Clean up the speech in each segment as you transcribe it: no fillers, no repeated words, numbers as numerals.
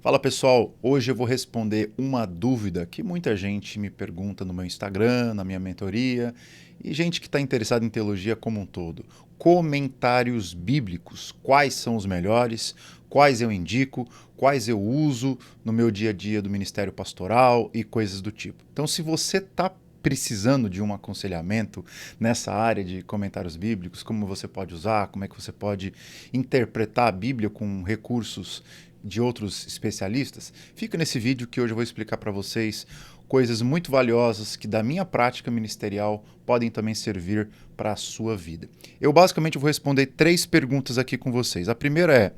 Fala pessoal, hoje eu vou responder uma dúvida que muita gente me pergunta no meu Instagram, na minha mentoria e gente que está interessada em teologia como um todo. Comentários bíblicos, quais são os melhores, quais eu indico, quais eu uso no meu dia a dia do ministério pastoral e coisas do tipo. Então, se você está precisando de um aconselhamento nessa área de comentários bíblicos, como você pode usar, como é que você pode interpretar a Bíblia com recursos de outros especialistas, fica nesse vídeo que hoje eu vou explicar para vocês coisas muito valiosas que da minha prática ministerial podem também servir para a sua vida. Eu basicamente vou responder 3 perguntas aqui com vocês. A primeira é: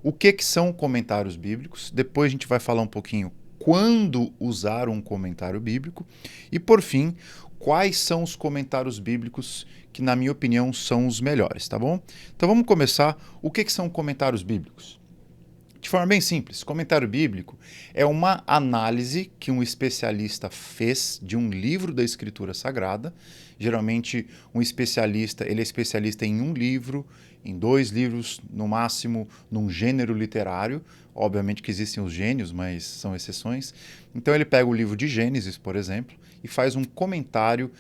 o que são comentários bíblicos? Depois a gente vai falar um pouquinho quando usar um comentário bíblico. E por fim, quais são os comentários bíblicos que, na minha opinião, são os melhores, tá bom? Então vamos começar. O que são comentários bíblicos? De forma bem simples, comentário bíblico é uma análise que um especialista fez de um livro da Escritura Sagrada. Geralmente, um especialista, ele é especialista em um livro, em 2 livros, no máximo, num gênero literário. Obviamente que existem os gênios, mas são exceções. Então ele pega o livro de Gênesis, por exemplo, e faz um comentário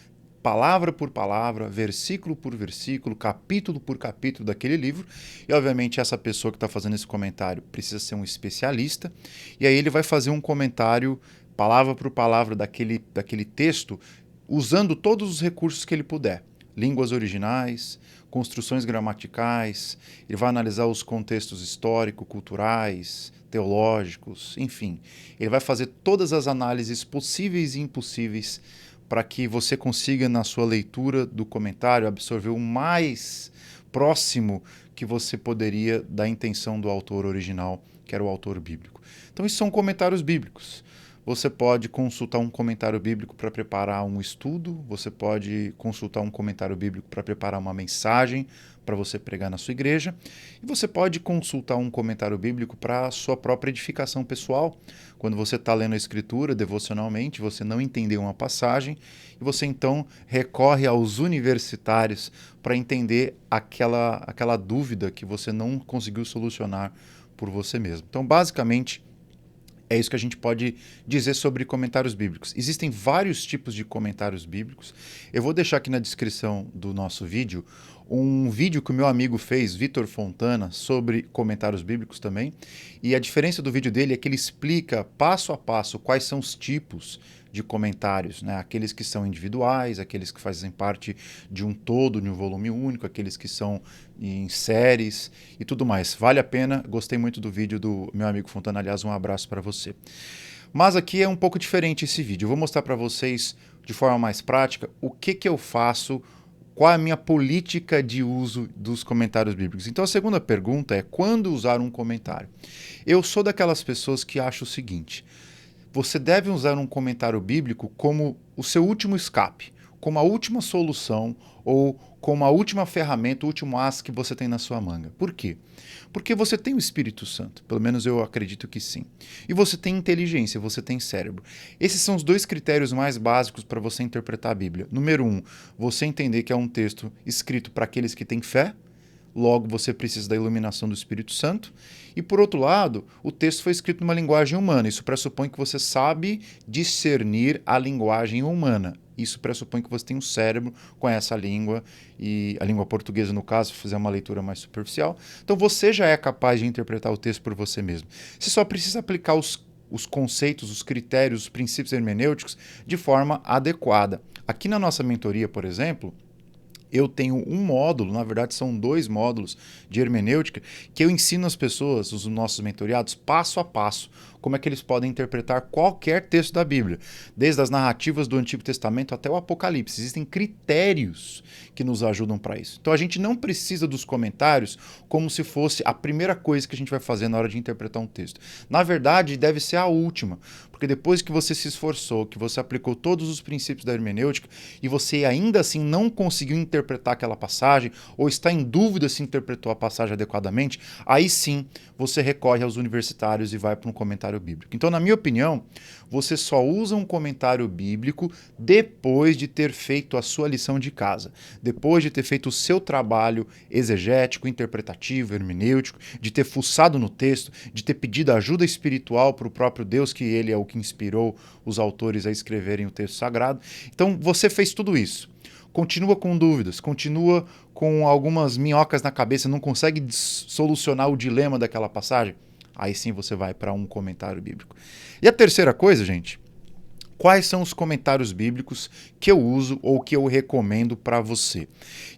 palavra por palavra, versículo por versículo, capítulo por capítulo daquele livro. E, obviamente, essa pessoa que está fazendo esse comentário precisa ser um especialista. E aí ele vai fazer um comentário, palavra por palavra, daquele texto, usando todos os recursos que ele puder. Línguas originais, construções gramaticais, ele vai analisar os contextos histórico-culturais, teológicos, enfim. Ele vai fazer todas as análises possíveis e impossíveis para que você consiga, na sua leitura do comentário, absorver o mais próximo que você poderia da intenção do autor original, que era o autor bíblico. Então, isso são comentários bíblicos. Você pode consultar um comentário bíblico para preparar um estudo, você pode consultar um comentário bíblico para preparar uma mensagem para você pregar na sua igreja, e você pode consultar um comentário bíblico para a sua própria edificação pessoal. Quando você está lendo a Escritura devocionalmente, você não entendeu uma passagem, e você então recorre aos universitários para entender aquela dúvida que você não conseguiu solucionar por você mesmo. Então, basicamente, é isso que a gente pode dizer sobre comentários bíblicos. Existem vários tipos de comentários bíblicos. Eu vou deixar aqui na descrição do nosso vídeo um vídeo que o meu amigo fez, Vitor Fontana, sobre comentários bíblicos também. E a diferença do vídeo dele é que ele explica passo a passo quais são os tipos de comentários, né? Aqueles que são individuais, aqueles que fazem parte de um todo, de um volume único, aqueles que são em séries e tudo mais. Vale a pena, gostei muito do vídeo do meu amigo Fontana, aliás, um abraço para você. Mas aqui é um pouco diferente esse vídeo, eu vou mostrar para vocês de forma mais prática o que eu faço, qual é a minha política de uso dos comentários bíblicos. Então a segunda pergunta é: quando usar um comentário? Eu sou daquelas pessoas que acham o seguinte: você deve usar um comentário bíblico como o seu último escape, como a última solução ou como a última ferramenta, o último as que você tem na sua manga. Por quê? Porque você tem o Espírito Santo, pelo menos eu acredito que sim. E você tem inteligência, você tem cérebro. Esses são os 2 critérios mais básicos para você interpretar a Bíblia. Número 1, você entender que é um texto escrito para aqueles que têm fé. Logo, você precisa da iluminação do Espírito Santo. E, por outro lado, o texto foi escrito numa linguagem humana. Isso pressupõe que você sabe discernir a linguagem humana. Isso pressupõe que você tem um cérebro com essa língua, e a língua portuguesa, no caso, fazer uma leitura mais superficial. Então, você já é capaz de interpretar o texto por você mesmo. Você só precisa aplicar os conceitos, os critérios, os princípios hermenêuticos de forma adequada. Aqui na nossa mentoria, por exemplo, eu tenho um módulo, na verdade são 2 módulos de hermenêutica, que eu ensino as pessoas, os nossos mentoriados, passo a passo, como é que eles podem interpretar qualquer texto da Bíblia, desde as narrativas do Antigo Testamento até o Apocalipse. Existem critérios que nos ajudam para isso. Então a gente não precisa dos comentários como se fosse a primeira coisa que a gente vai fazer na hora de interpretar um texto. Na verdade, deve ser a última, porque depois que você se esforçou, que você aplicou todos os princípios da hermenêutica e você ainda assim não conseguiu interpretar interpretar aquela passagem, ou está em dúvida se interpretou a passagem adequadamente, aí sim você recorre aos universitários e vai para um comentário bíblico. Então, na minha opinião, você só usa um comentário bíblico depois de ter feito a sua lição de casa, depois de ter feito o seu trabalho exegético, interpretativo, hermenêutico, de ter fuçado no texto, de ter pedido ajuda espiritual para o próprio Deus, que ele é o que inspirou os autores a escreverem o texto sagrado. Então, você fez tudo isso. Continua com dúvidas, continua com algumas minhocas na cabeça, não consegue solucionar o dilema daquela passagem? Aí sim você vai para um comentário bíblico. E a terceira coisa, gente, quais são os comentários bíblicos que eu uso ou que eu recomendo para você?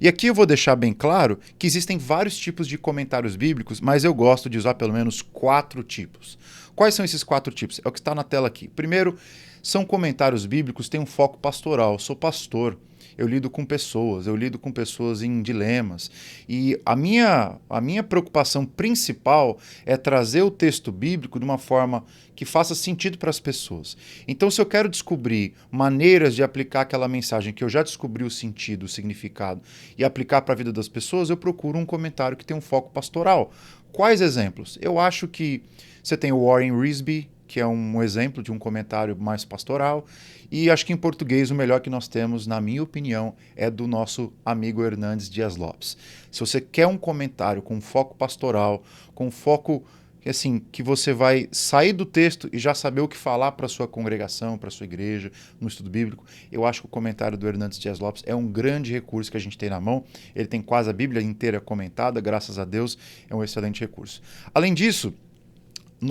E aqui eu vou deixar bem claro que existem vários tipos de comentários bíblicos, mas eu gosto de usar pelo menos 4 tipos. Quais são esses 4 tipos? É o que está na tela aqui. Primeiro, são comentários bíblicos que têm um foco pastoral. Eu sou pastor. Eu lido com pessoas em dilemas. E a minha preocupação principal é trazer o texto bíblico de uma forma que faça sentido para as pessoas. Então, se eu quero descobrir maneiras de aplicar aquela mensagem que eu já descobri o sentido, o significado, e aplicar para a vida das pessoas, eu procuro um comentário que tem um foco pastoral. Quais exemplos? Eu acho que você tem o Warren Wiersbe, que é um exemplo de um comentário mais pastoral, e acho que em português o melhor que nós temos, na minha opinião, é do nosso amigo Hernandes Dias Lopes. Se você quer um comentário com foco pastoral, com foco assim, que você vai sair do texto e já saber o que falar para a sua congregação, para a sua igreja, no estudo bíblico, eu acho que o comentário do Hernandes Dias Lopes é um grande recurso que a gente tem na mão. Ele tem quase a Bíblia inteira comentada, graças a Deus, é um excelente recurso. Além disso,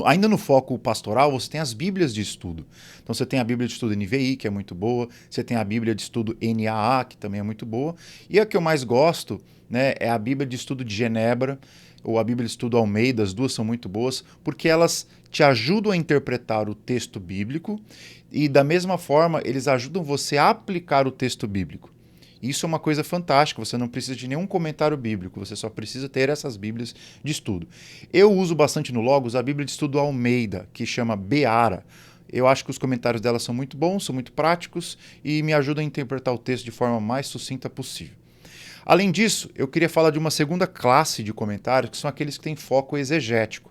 ainda no foco pastoral, você tem as Bíblias de estudo. Então você tem a Bíblia de estudo NVI, que é muito boa, você tem a Bíblia de estudo NAA, que também é muito boa, e a que eu mais gosto, né, é a Bíblia de estudo de Genebra, ou a Bíblia de estudo Almeida. As duas são muito boas, porque elas te ajudam a interpretar o texto bíblico e, da mesma forma, eles ajudam você a aplicar o texto bíblico. Isso é uma coisa fantástica, você não precisa de nenhum comentário bíblico, você só precisa ter essas Bíblias de estudo. Eu uso bastante no Logos a Bíblia de estudo Almeida, que chama Beara. Eu acho que os comentários dela são muito bons, são muito práticos e me ajudam a interpretar o texto de forma mais sucinta possível. Além disso, eu queria falar de uma segunda classe de comentários, que são aqueles que têm foco exegético.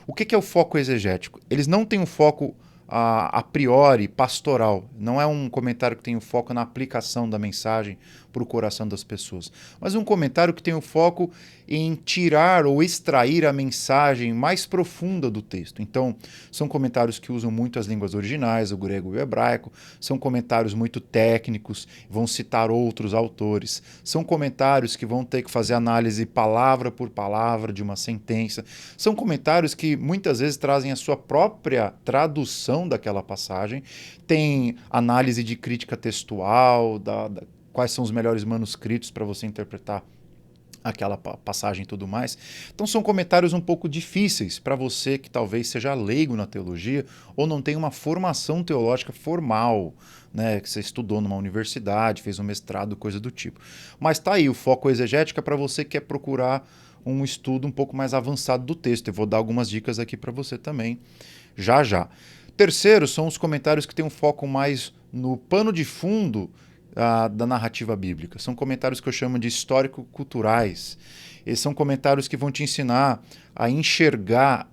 O que é o foco exegético? Eles não têm um foco a priori pastoral. Não é um comentário que tem o foco na aplicação da mensagem para o coração das pessoas, mas um comentário que tem o foco em tirar ou extrair a mensagem mais profunda do texto. Então, são comentários que usam muito as línguas originais, o grego e o hebraico, são comentários muito técnicos, vão citar outros autores, são comentários que vão ter que fazer análise palavra por palavra de uma sentença, são comentários que muitas vezes trazem a sua própria tradução daquela passagem, tem análise de crítica textual, quais são os melhores manuscritos para você interpretar aquela passagem e tudo mais. Então são comentários um pouco difíceis para você que talvez seja leigo na teologia ou não tenha uma formação teológica formal, né, que você estudou numa universidade, fez um mestrado, coisa do tipo. Mas tá aí, o foco exegético é para você que quer procurar um estudo um pouco mais avançado do texto. Eu vou dar algumas dicas aqui para você também, já já. Terceiro, são os comentários que têm um foco mais no pano de fundo da narrativa bíblica. São comentários que eu chamo de histórico-culturais. Eles são comentários que vão te ensinar a enxergar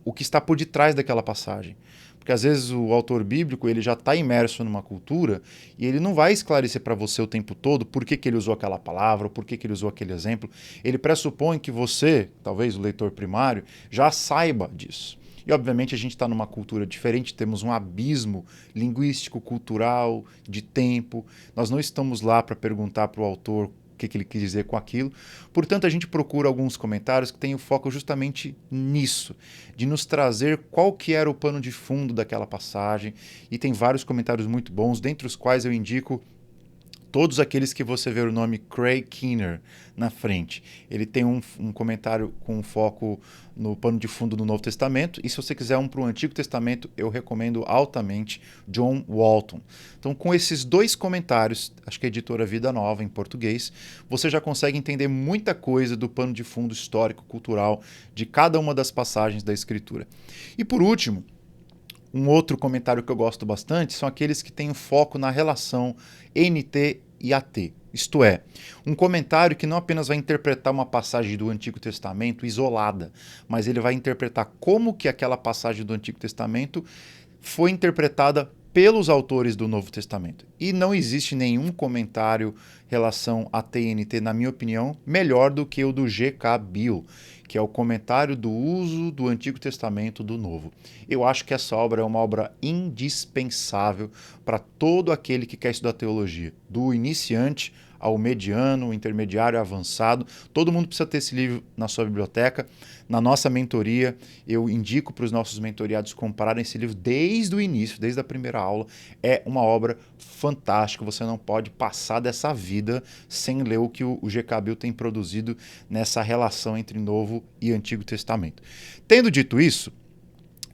o que está por detrás daquela passagem. Porque às vezes o autor bíblico ele já está imerso numa cultura e ele não vai esclarecer para você o tempo todo por que ele usou aquela palavra, ou por que ele usou aquele exemplo. Ele pressupõe que você, talvez o leitor primário, já saiba disso. E, obviamente, a gente está numa cultura diferente, temos um abismo linguístico, cultural, de tempo. Nós não estamos lá para perguntar para o autor o que ele quis dizer com aquilo. Portanto, a gente procura alguns comentários que tenham foco justamente nisso, de nos trazer qual que era o pano de fundo daquela passagem. E tem vários comentários muito bons, dentre os quais eu indico todos aqueles que você vê o nome Craig Keener na frente. Ele tem um comentário com foco no pano de fundo do Novo Testamento, e se você quiser um para o Antigo Testamento, eu recomendo altamente John Walton. Então, com esses dois comentários, acho que é a editora Vida Nova, em português, você já consegue entender muita coisa do pano de fundo histórico, cultural, de cada uma das passagens da Escritura. E por último, um outro comentário que eu gosto bastante são aqueles que têm foco na relação NT e AT. Isto é, um comentário que não apenas vai interpretar uma passagem do Antigo Testamento isolada, mas ele vai interpretar como que aquela passagem do Antigo Testamento foi interpretada pelos autores do Novo Testamento. E não existe nenhum comentário em relação à TNT, na minha opinião, melhor do que o do G.K. Beale, que é o comentário do uso do Antigo Testamento do Novo. Eu acho que essa obra é uma obra indispensável para todo aquele que quer estudar teologia, do iniciante ao mediano, intermediário, avançado. Todo mundo precisa ter esse livro na sua biblioteca. Na nossa mentoria, eu indico para os nossos mentoriados comprarem esse livro desde o início, desde a primeira aula. É uma obra fantástica, você não pode passar dessa vida sem ler o que o G.K. Beale tem produzido nessa relação entre Novo e Antigo Testamento. Tendo dito isso,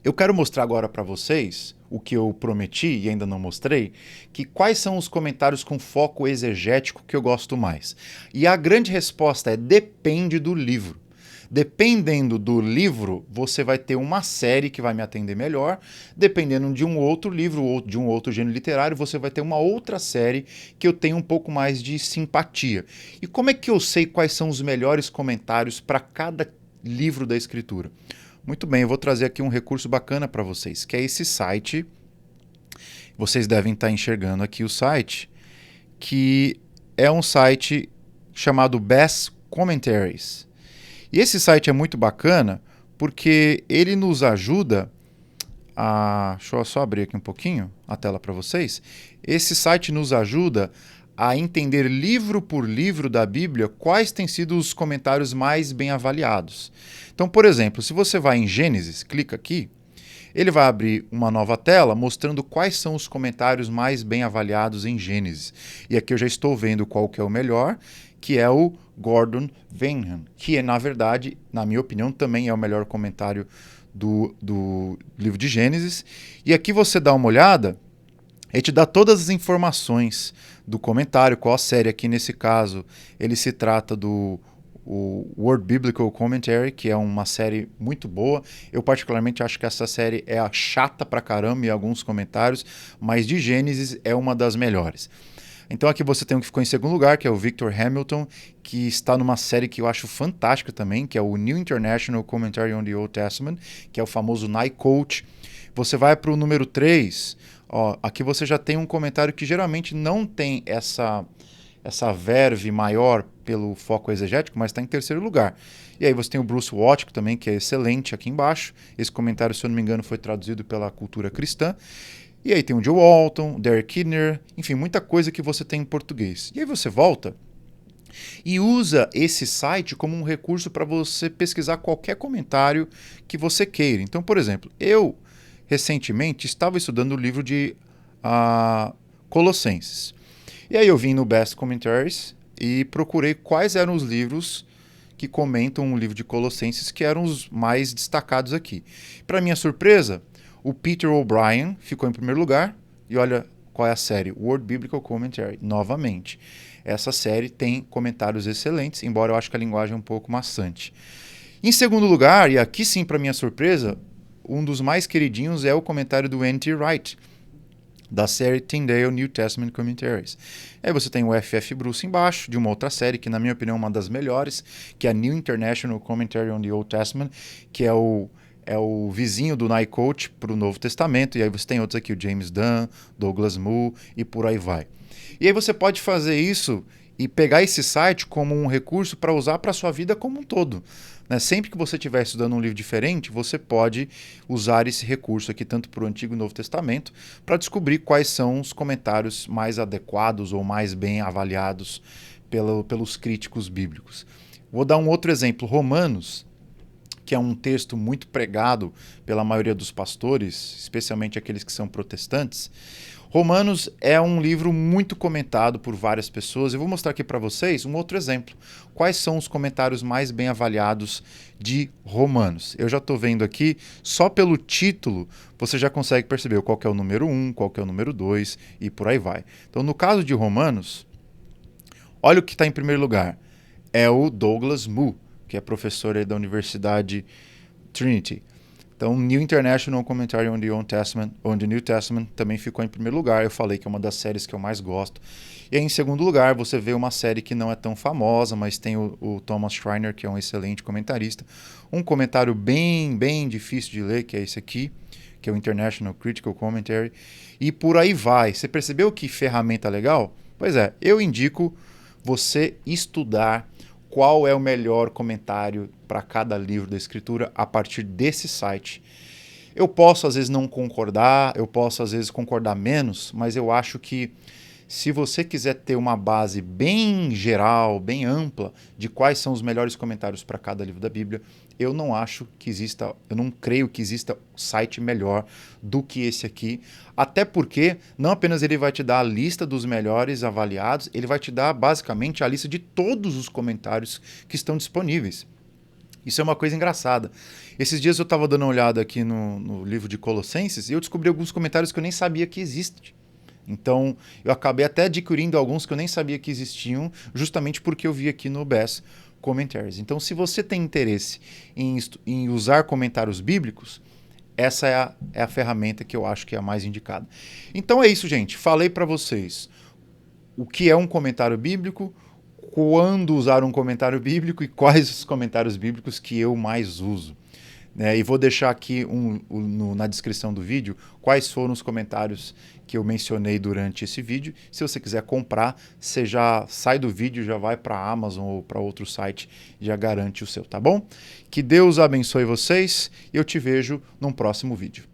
eu quero mostrar agora para vocês o que eu prometi e ainda não mostrei, que quais são os comentários com foco exegético que eu gosto mais. E a grande resposta é depende do livro. Dependendo do livro, você vai ter uma série que vai me atender melhor. Dependendo de um outro livro ou de um outro gênero literário, você vai ter uma outra série que eu tenho um pouco mais de simpatia. E como é que eu sei quais são os melhores comentários para cada livro da Escritura? Muito bem, eu vou trazer aqui um recurso bacana para vocês, que é esse site. Vocês devem estar enxergando aqui o site, que é um site chamado Best Commentaries. E esse site é muito bacana porque ele nos ajuda a... Deixa eu só abrir aqui um pouquinho a tela para vocês. Esse site nos ajuda a entender livro por livro da Bíblia quais têm sido os comentários mais bem avaliados. Então, por exemplo, se você vai em Gênesis, clica aqui, ele vai abrir uma nova tela mostrando quais são os comentários mais bem avaliados em Gênesis. E aqui eu já estou vendo qual que é o melhor, que é o Gordon Venham, que é, na verdade, na minha opinião, também é o melhor comentário do livro de Gênesis. E aqui você dá uma olhada, ele te dá todas as informações do comentário, qual a série. Aqui nesse caso, ele se trata do Word Biblical Commentary, que é uma série muito boa. Eu particularmente acho que essa série é chata pra caramba em alguns comentários, mas de Gênesis é uma das melhores. Então aqui você tem o que ficou em segundo lugar, que é o Victor Hamilton, que está numa série que eu acho fantástica também, que é o New International Commentary on the Old Testament, que é o famoso NICOTE. Você vai para o número 3, ó, aqui você já tem um comentário que geralmente não tem essa verve maior pelo foco exegético, mas está em terceiro lugar. E aí você tem o Bruce Wattick também, que é excelente aqui embaixo. Esse comentário, se eu não me engano, foi traduzido pela Cultura Cristã. E aí tem o Joe Walton, o Derek Kidner, enfim, muita coisa que você tem em português. E aí você volta e usa esse site como um recurso para você pesquisar qualquer comentário que você queira. Então, por exemplo, eu recentemente estava estudando o livro de Colossenses. E aí eu vim no Best Commentaries e procurei quais eram os livros que comentam o livro de Colossenses que eram os mais destacados aqui. Para minha surpresa, o Peter O'Brien ficou em primeiro lugar. E olha qual é a série, Word Biblical Commentary, novamente. Essa série tem comentários excelentes, embora eu acho que a linguagem é um pouco maçante. Em segundo lugar, e aqui sim para minha surpresa, um dos mais queridinhos é o comentário do N.T. Wright, da série Tyndale New Testament Commentaries. Aí você tem o F.F. Bruce embaixo, de uma outra série, que na minha opinião é uma das melhores, que é a New International Commentary on the Old Testament, que é o vizinho do NICOTE para o Novo Testamento. E aí você tem outros aqui, o James Dunn, Douglas Moo e por aí vai. E aí você pode fazer isso e pegar esse site como um recurso para usar para a sua vida como um todo. Sempre que você estiver estudando um livro diferente, você pode usar esse recurso aqui, tanto para o Antigo e Novo Testamento, para descobrir quais são os comentários mais adequados ou mais bem avaliados pelos críticos bíblicos. Vou dar um outro exemplo, Romanos, que é um texto muito pregado pela maioria dos pastores, especialmente aqueles que são protestantes. Romanos é um livro muito comentado por várias pessoas. Eu vou mostrar aqui para vocês um outro exemplo. Quais são os comentários mais bem avaliados de Romanos? Eu já estou vendo aqui, só pelo título, você já consegue perceber qual que é o número 1, qual que é o número 2 e por aí vai. Então, no caso de Romanos, olha o que está em primeiro lugar. É o Douglas Moo, que é professor aí da Universidade Trinity. Então, New International Commentary on the New Testament também ficou em primeiro lugar. Eu falei que é uma das séries que eu mais gosto. E aí, em segundo lugar, você vê uma série que não é tão famosa, mas tem o Thomas Schreiner, que é um excelente comentarista. Um comentário bem difícil de ler, que é esse aqui, que é o International Critical Commentary. E por aí vai. Você percebeu que ferramenta legal? Pois é, eu indico você estudar qual é o melhor comentário para cada livro da Escritura a partir desse site. Eu posso às vezes não concordar, eu posso às vezes concordar menos, mas eu acho que se você quiser ter uma base bem geral, bem ampla de quais são os melhores comentários para cada livro da Bíblia, eu não creio que exista site melhor do que esse aqui, até porque não apenas ele vai te dar a lista dos melhores avaliados, ele vai te dar basicamente a lista de todos os comentários que estão disponíveis. Isso é uma coisa engraçada. Esses dias eu estava dando uma olhada aqui no livro de Colossenses e eu descobri alguns comentários que eu nem sabia que existem. Então, eu acabei até adquirindo alguns que eu nem sabia que existiam, justamente porque eu vi aqui no Best Commentaries. Então, se você tem interesse em usar comentários bíblicos, essa é a ferramenta que eu acho que é a mais indicada. Então é isso, gente. Falei para vocês o que é um comentário bíblico, quando usar um comentário bíblico e quais os comentários bíblicos que eu mais uso. E vou deixar aqui na descrição do vídeo quais foram os comentários que eu mencionei durante esse vídeo. Se você quiser comprar, você já sai do vídeo, já vai para a Amazon ou para outro site, já garante o seu, tá bom? Que Deus abençoe vocês e eu te vejo num próximo vídeo.